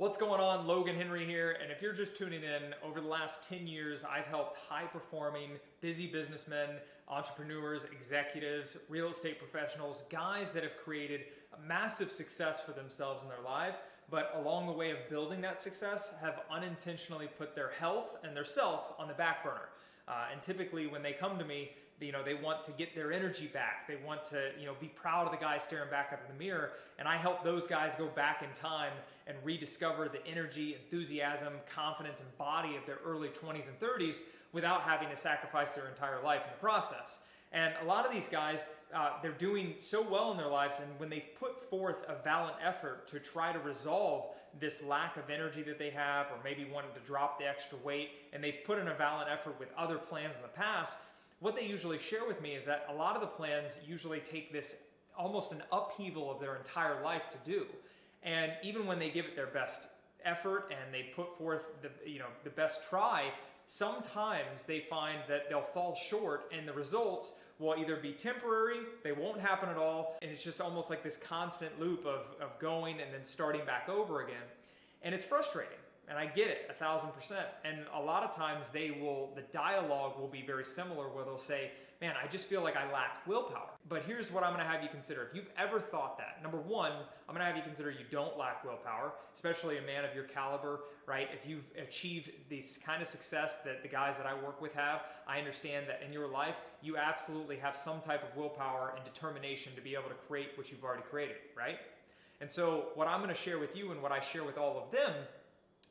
What's going on? Logan Henry here, and if you're just tuning in, over the last 10 years, I've helped high-performing, busy businessmen, entrepreneurs, executives, real estate professionals, guys that have created a massive success for themselves in their life, but along the way of building that success, have unintentionally put their health and their self on the back burner. And typically when they come to me, they want to get their energy back. They want to, be proud of the guy staring back up in the mirror. And I help those guys go back in time and rediscover the energy, enthusiasm, confidence, and body of their early 20s and 30s without having to sacrifice their entire life in the process. And a lot of these guys, they're doing so well in their lives, and when they've put forth a valiant effort to try to resolve this lack of energy that they have, or maybe wanting to drop the extra weight, and they've put in a valiant effort with other plans in the past, what they usually share with me is that a lot of the plans usually take this almost an upheaval of their entire life to do. And even when they give it their best effort and they put forth the best try, sometimes they find that they'll fall short and the results will either be temporary, they won't happen at all, and it's just almost like this constant loop of going and then starting back over again. And it's frustrating. And I get it, 1,000%. And a lot of times the dialogue will be very similar where they'll say, man, I just feel like I lack willpower. But here's what I'm gonna have you consider. If you've ever thought that, number one, I'm gonna have you consider you don't lack willpower, especially a man of your caliber, right? If you've achieved this kind of success that the guys that I work with have, I understand that in your life, you absolutely have some type of willpower and determination to be able to create what you've already created, right? And so what I'm gonna share with you and what I share with all of them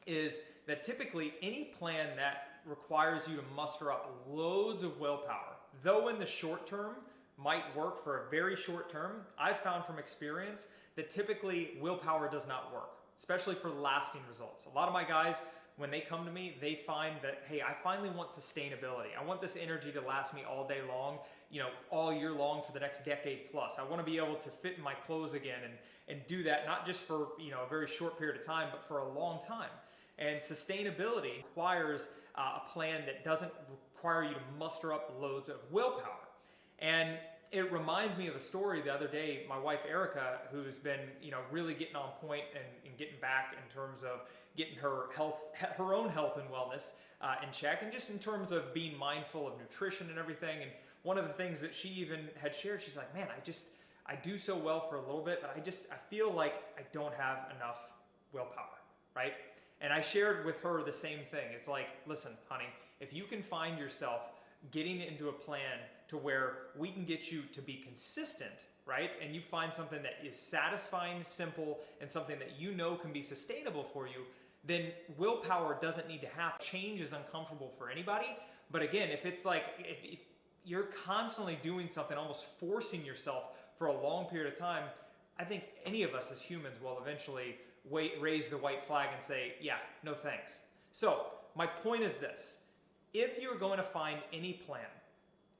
is that typically any plan that requires you to muster up loads of willpower, though in the short term might work for a very short term, I've found from experience that typically willpower does not work, especially for lasting results. A lot of my guys, when they come to me, they find that, hey, I finally want sustainability. I want this energy to last me all day long, all year long for the next decade plus. I want to be able to fit in my clothes again and do that not just for a very short period of time, but for a long time. And sustainability requires a plan that doesn't require you to muster up loads of willpower. And it reminds me of a story the other day. My wife Erica, who's been really getting on point and getting back in terms of getting her own health and wellness in check, and just in terms of being mindful of nutrition and everything. And one of the things that she even had shared, she's like, man, I do so well for a little bit, but I feel like I don't have enough willpower, right? And I shared with her the same thing. It's like, listen, honey, if you can find yourself getting into a plan to where we can get you to be consistent, right? And you find something that is satisfying, simple, and something that can be sustainable for you, then willpower doesn't need to happen. Change is uncomfortable for anybody. But again, if it's like, if you're constantly doing something, almost forcing yourself for a long period of time, I think any of us as humans will eventually raise the white flag and say, yeah, no thanks. So my point is this: if you're going to find any plan,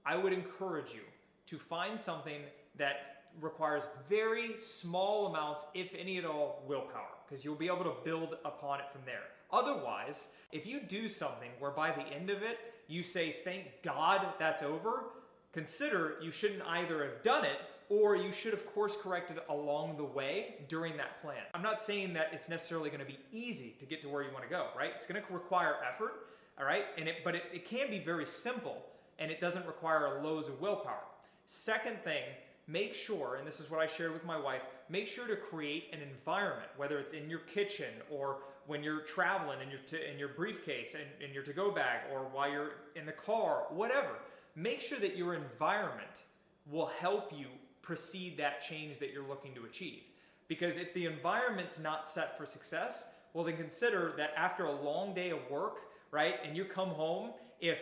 I would encourage you to find something that requires very small amounts, if any at all, willpower, because you'll be able to build upon it from there. Otherwise, if you do something where by the end of it, you say, thank God that's over, consider you shouldn't either have done it, or you should have course corrected along the way during that plan. I'm not saying that it's necessarily going to be easy to get to where you want to go, right? It's going to require effort, all right? But it can be very simple, and it doesn't require loads of willpower. Second thing, make sure, and this is what I shared with my wife, make sure to create an environment, whether it's in your kitchen or when you're traveling in your briefcase and in your to-go bag, or while you're in the car, whatever. Make sure that your environment will help you precede that change that you're looking to achieve. Because if the environment's not set for success, well then consider that after a long day of work, right, and you come home, if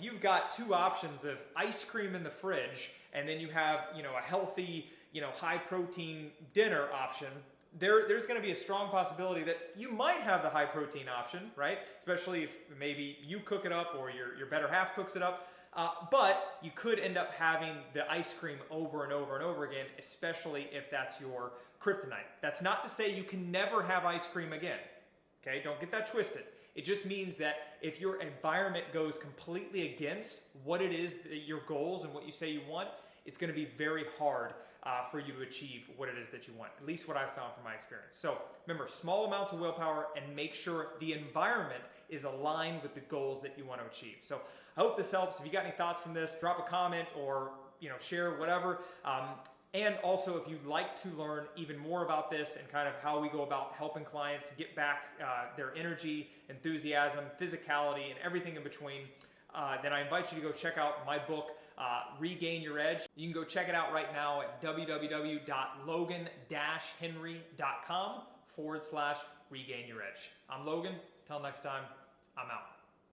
you've got two options of ice cream in the fridge and then you have a healthy high protein dinner option, there's going to be a strong possibility that you might have the high protein option, right? Especially if maybe you cook it up or your better half cooks it up. But you could end up having the ice cream over and over and over again, especially if that's your kryptonite. That's not to say you can never have ice cream again. Okay, don't get that twisted. It just means that if your environment goes completely against what it is, that your goals and what you say you want, it's going to be very hard for you to achieve what it is that you want, at least what I've found from my experience. So remember, small amounts of willpower, and make sure the environment is aligned with the goals that you want to achieve. So I hope this helps. If you got any thoughts from this, drop a comment or share whatever. And also, if you'd like to learn even more about this and kind of how we go about helping clients get back their energy, enthusiasm, physicality, and everything in between, then I invite you to go check out my book, Regain Your Edge. You can go check it out right now at www.logan-henry.com/regain your edge. I'm Logan. Till next time, I'm out.